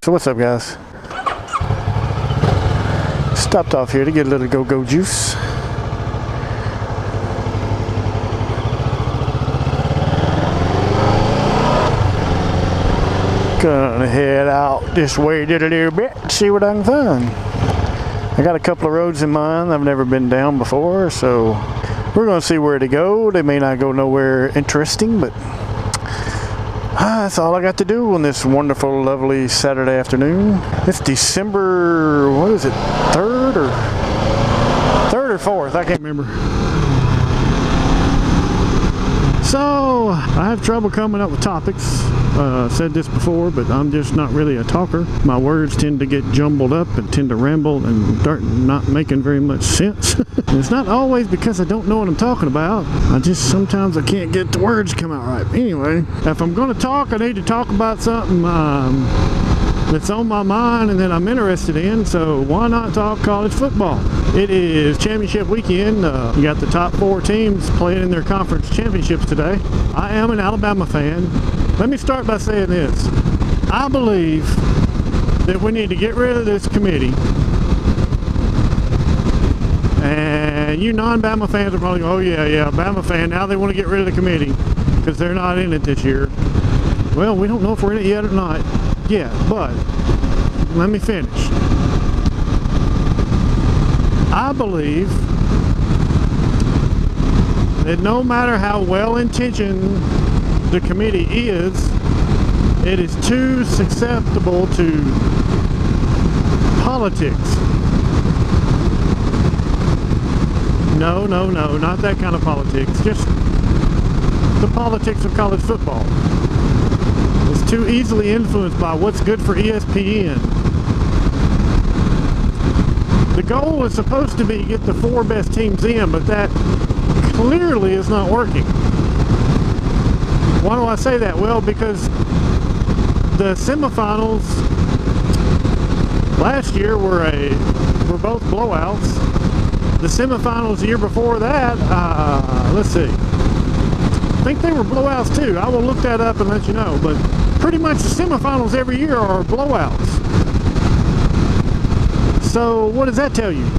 So what's up, guys? Stopped off here to get a little go-go juice. Gonna head out this way a little bit, see what I can find. I got a couple of roads in mind I've never been down before, so we're gonna see where to go. They may not go nowhere interesting, but that's all I got to do on this wonderful, lovely Saturday afternoon. It's December, what is it, 3rd or 4th? I can't remember. So, I have trouble coming up with topics. Said this before, but I'm just not really a talker. My words tend to get jumbled up and tend to ramble and start not making very much sense. It's not always because I don't know what I'm talking about. Sometimes I can't get the words to come out right. Anyway, if I'm going to talk, I need to talk about something that's on my mind and that I'm interested in, so why not talk college football? It is championship weekend. You got the top 4 teams playing in their conference championships today. I am an Alabama fan. Let me start by saying this. I believe that we need to get rid of this committee. And you non-Bama fans are probably going, oh yeah, Bama fan, now they want to get rid of the committee because they're not in it this year. Well, we don't know if we're in it yet or not. Yeah, but let me finish. I believe that no matter how well-intentioned the committee is, it is too susceptible to politics. No, not that kind of politics. Just the politics of college football. It's too easily influenced by what's good for ESPN. The goal is supposed to be get the 4 best teams in, but that clearly is not working. Why do I say that? Well, because the semifinals last year were both blowouts. The semifinals the year before that, let's see, I think they were blowouts too. I will look that up and let you know, but pretty much the semifinals every year are blowouts. So what does that tell you?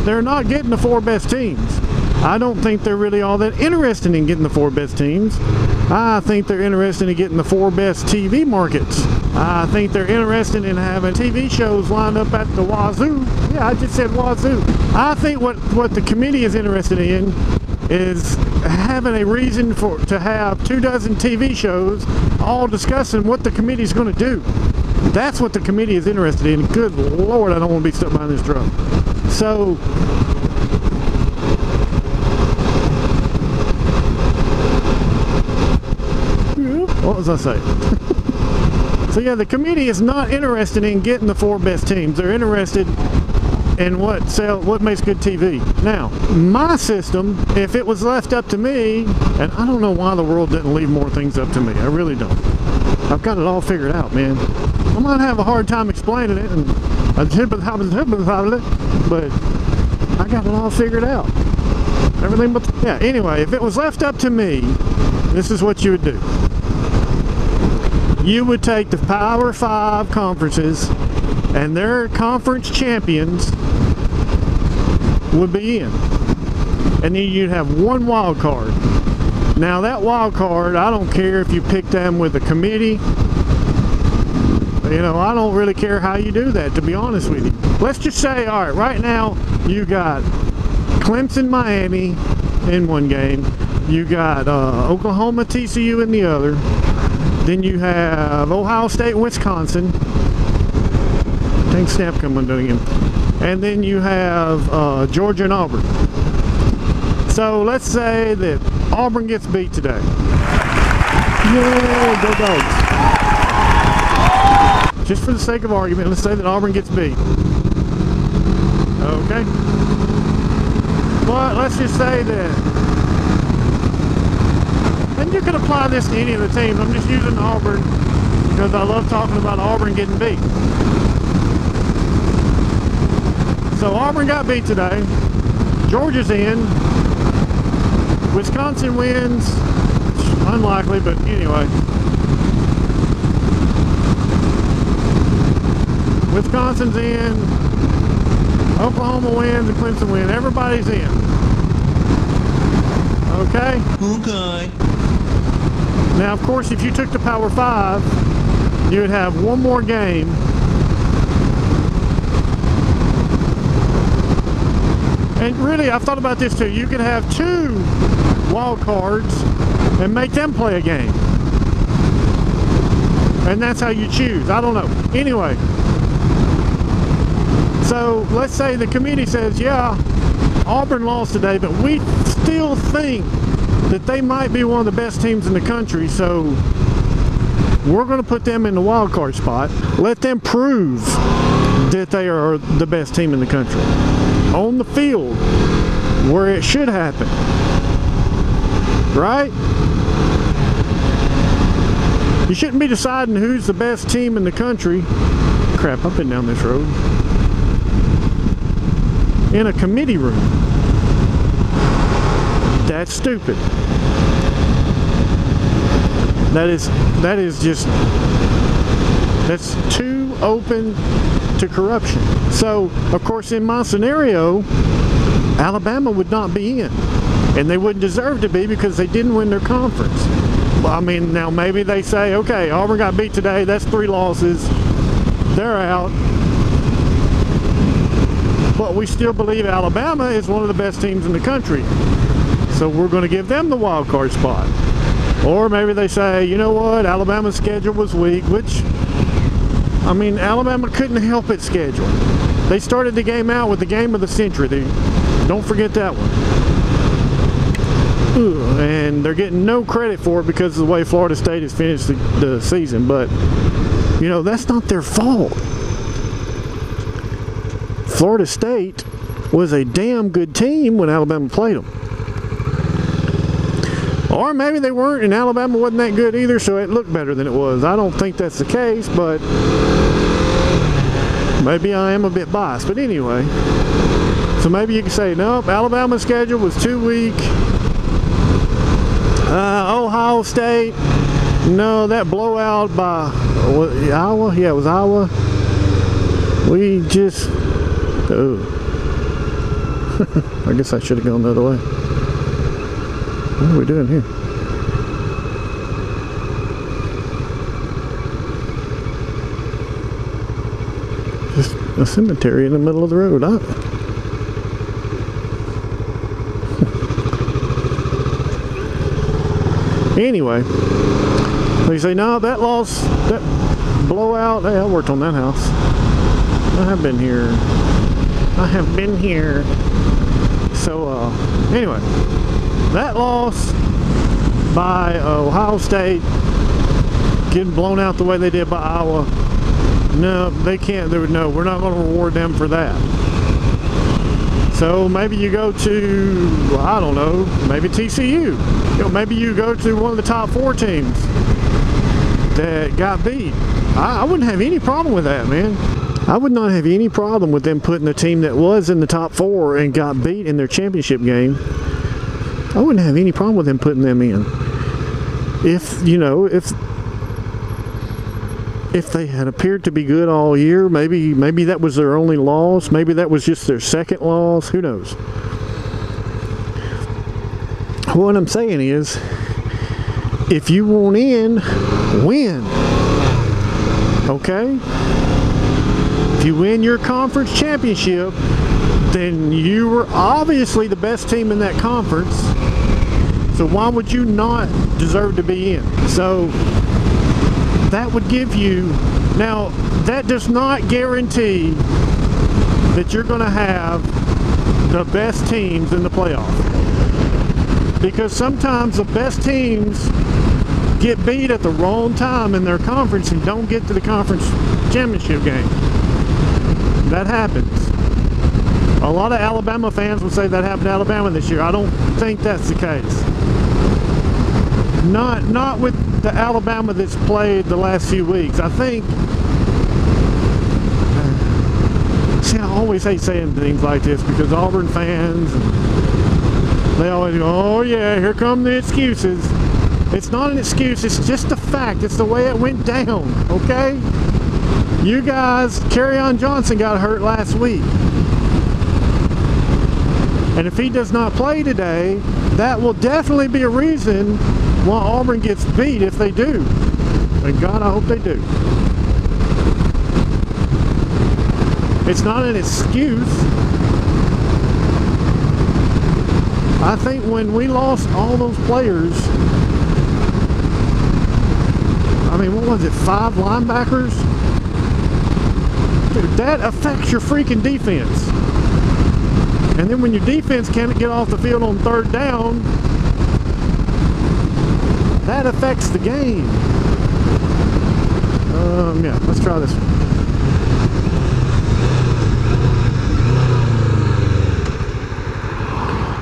They're not getting the 4 best teams. I don't think they're really all that interested in getting the 4 best teams. I think they're interested in getting the 4 best TV markets. I think they're interested in having TV shows lined up at the wazoo. Yeah, I just said wazoo. I think what the committee is interested in is having a reason to have 24 TV shows all discussing what the committee is going to do. That's what the committee is interested in. Good Lord, I don't want to be stuck behind this truck. So, what was I saying? So yeah, the committee is not interested in getting the 4 best teams. They're interested in what makes good TV. Now, my system, if it was left up to me, and I don't know why the world didn't leave more things up to me. I really don't. I've got it all figured out, man. I might have a hard time explaining it, and but I got it all figured out. Everything but yeah. Anyway, if it was left up to me, this is what you would do. You would take the Power 5 conferences and their conference champions would be in. And then you'd have 1 wild card. Now that wild card, I don't care if you pick them with a committee. You know, I don't really care how you do that, to be honest with you. Let's just say, all right, right now you got Clemson, Miami in one game. You got Oklahoma, TCU in the other. Then you have Ohio State, Wisconsin. Dang snap coming doing him. And then you have Georgia and Auburn. So let's say that Auburn gets beat today. Yay, go Dogs. Just for the sake of argument, let's say that Auburn gets beat. Okay? But let's just say that, and you can apply this to any of the teams. I'm just using Auburn because I love talking about Auburn getting beat. So Auburn got beat today. Georgia's in. Wisconsin wins. Unlikely, but anyway. Wisconsin's in. Oklahoma wins and Clemson wins. Everybody's in. Okay? Okay. Now, of course, if you took the Power 5, you would have one more game. And really, I've thought about this too. You could have 2 wild cards and make them play a game. And that's how you choose. I don't know. Anyway. So, let's say the committee says, yeah, Auburn lost today, but we still think that they might be one of the best teams in the country, so we're going to put them in the wild card spot. Let them prove that they are the best team in the country on the field where it should happen, right? You shouldn't be deciding who's the best team in the country. Crap, I've been down this road. In a committee room. That's stupid. That is just, that's too open to corruption. So, of course, in my scenario, Alabama would not be in. And they wouldn't deserve to be because they didn't win their conference. I mean, now maybe they say, okay, Auburn got beat today, that's 3 losses. They're out. But we still believe Alabama is one of the best teams in the country. So we're going to give them the wild card spot. Or maybe they say, you know what, Alabama's schedule was weak, which, I mean, Alabama couldn't help its schedule. They started the game out with the game of the century. Don't forget that one. And they're getting no credit for it because of the way Florida State has finished the season. But, you know, that's not their fault. Florida State was a damn good team when Alabama played them. Or maybe they weren't and Alabama wasn't that good either, so it looked better than it was. I don't think that's the case, but maybe I am a bit biased. But anyway, so maybe you can say, nope, Alabama's schedule was too weak. Ohio State, no, that blowout by Iowa, yeah, it was Iowa. We just, I guess I should have gone the other way. What are we doing here? Just a cemetery in the middle of the road. Anyway, they say, no, that loss, that blowout, hey, I worked on that house. I have been here. I have been here. So, anyway, that loss by Ohio State, getting blown out the way they did by Iowa, no, they can't. No, we're not going to reward them for that. So maybe you go to, I don't know, maybe TCU. You know, maybe you go to one of the top 4 teams that got beat. I wouldn't have any problem with that, man. I would not have any problem with them putting a team that was in the top 4 and got beat in their championship game. I wouldn't have any problem with them putting them in. If, you know, if they had appeared to be good all year, maybe that was their only loss. Maybe that was just their second loss. Who knows? What I'm saying is, if you want in, win. Okay? If you win your conference championship, then you were obviously the best team in that conference. So why would you not deserve to be in? So that would give you, now that does not guarantee that you're going to have the best teams in the playoff. Because sometimes the best teams get beat at the wrong time in their conference and don't get to the conference championship game. That happens. A lot of Alabama fans would say that happened to Alabama this year. I don't think that's the case. Not with the Alabama that's played the last few weeks. I think, see, I always hate saying things like this because Auburn fans, they always go, oh yeah, here come the excuses. It's not an excuse, it's just a fact. It's the way it went down, okay? You guys, Kerryon Johnson got hurt last week. And if he does not play today, that will definitely be a reason why Auburn gets beat if they do. And God, I hope they do. It's not an excuse. I think when we lost all those players, I mean, what was it, 5 linebackers? Dude, that affects your freaking defense. And then when your defense can't get off the field on 3rd down, that affects the game. Yeah, let's try this one.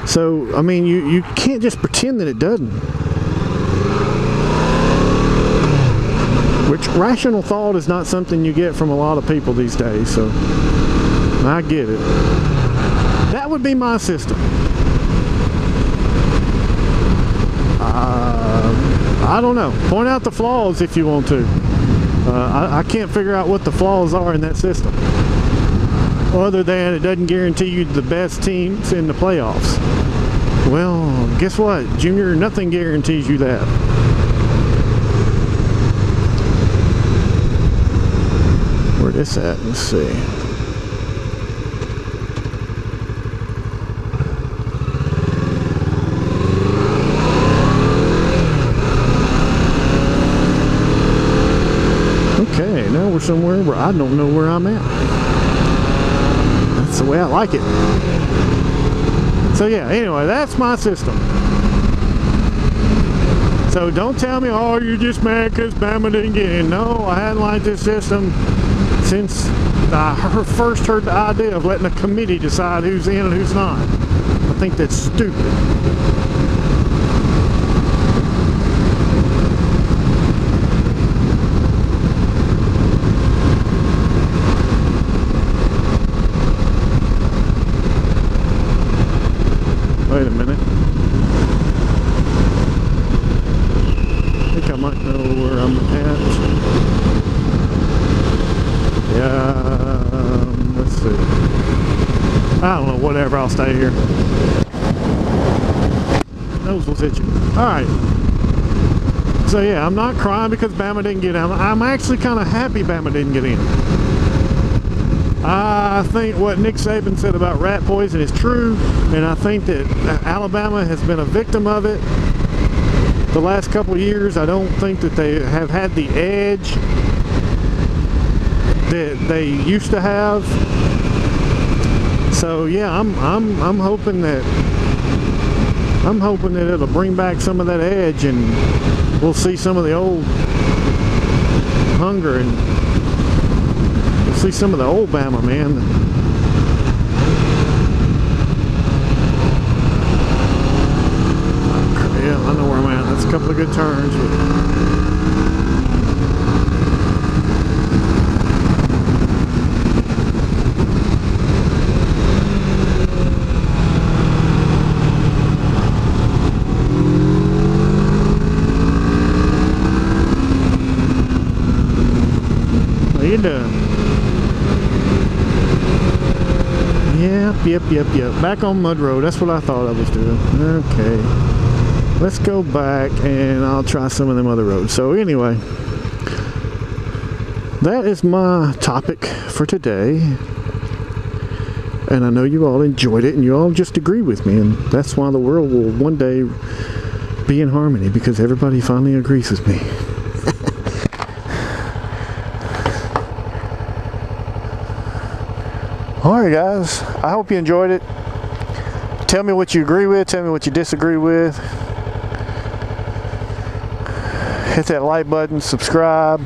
So, I mean, you can't just pretend that it doesn't. Which, rational thought is not something you get from a lot of people these days, so I get it. That would be my system. I don't know. Point out the flaws if you want to. I can't figure out what the flaws are in that system. Other than it doesn't guarantee you the best teams in the playoffs. Well, guess what, Junior? Nothing guarantees you that. Where this at? Let's see. Okay, now we're somewhere where I don't know where I'm at. That's the way I like it. So yeah, anyway, that's my system. So don't tell me, oh, you're just mad because Bama didn't get in. No, I hadn't liked this system since I first heard the idea of letting a committee decide who's in and who's not. I think that's stupid. Wait a minute. I think I might know where I'm at. Yeah, let's see. I don't know, whatever, I'll stay here. Nose was itching. Alright. So yeah, I'm not crying because Bama didn't get in. I'm actually kind of happy Bama didn't get in. I think what Nick Saban said about rat poison is true, and I think that Alabama has been a victim of it the last couple of years. I don't think that they have had the edge that they used to have. So yeah, I'm hoping that it'll bring back some of that edge, and we'll see some of the old hunger, and see some of the old Bama, man. Yeah, I know where I'm at. That's a couple of good turns. How you doing? Yep. Back on Mud Road. That's what I thought I was doing. Okay. Let's go back and I'll try some of them other roads. So anyway, that is my topic for today. And I know you all enjoyed it and you all just agree with me. And that's why the world will one day be in harmony, because everybody finally agrees with me. Alright guys, I hope you enjoyed it. Tell me what you agree with, tell me what you disagree with. Hit that like button, subscribe,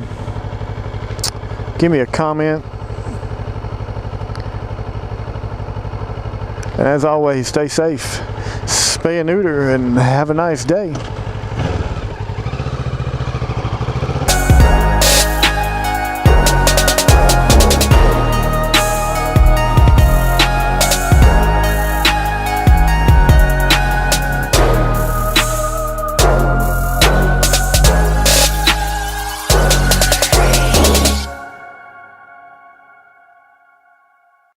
give me a comment. And as always, stay safe, spay and neuter, and have a nice day.